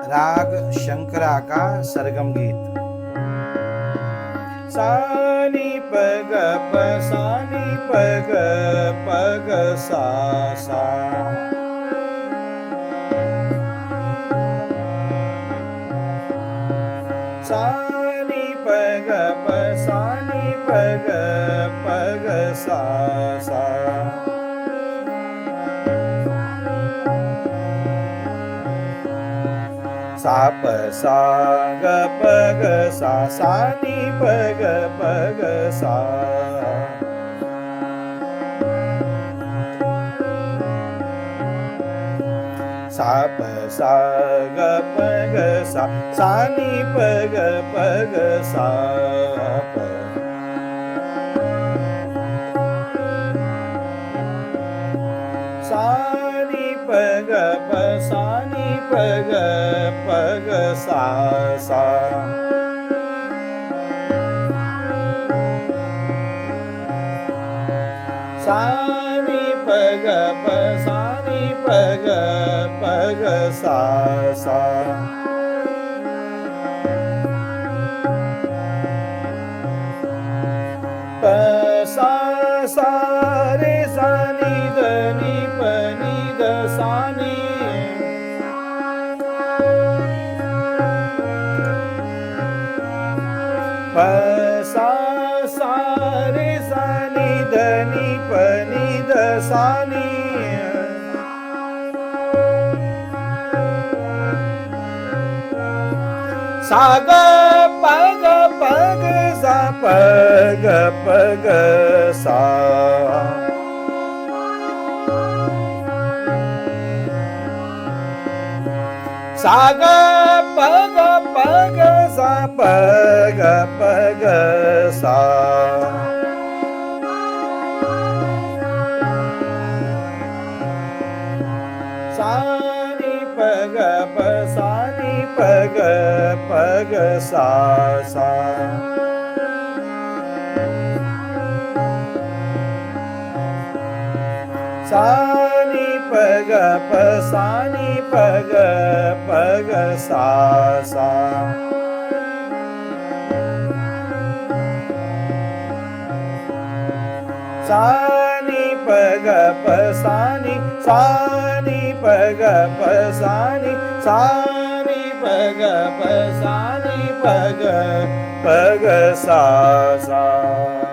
राग शंकरा का सरगम गीत। सानी पग प सानी पग पग सा सा। सानी पग प सानी पग पग सा सा। सा प सा ग प ग सा सा नी प ग प ग सा। सा प सा ग प ग सा सा नी प ग प ग सा प। सा नी प ग प सा नी प ग प ग सा सा। सा नी प ग प सा नी प ग प ग सा सा। प सा सा रे सा नी द नी प नी द सा नी। प सा सा रे सा नी द नी प नी द सा नी। सा ग प ग प ग सा प ग प ग सा। सा ग प ग प ग सा प ग प ग सा। सा नी प ग प सा नी प ग प ग सा सा। सा नी प ग प सा नी प ग प ग सा सा। सा नी प ग प सा नी सा नी प ग प सा नी सा नी प ग प सा नी प ग प ग सा सा।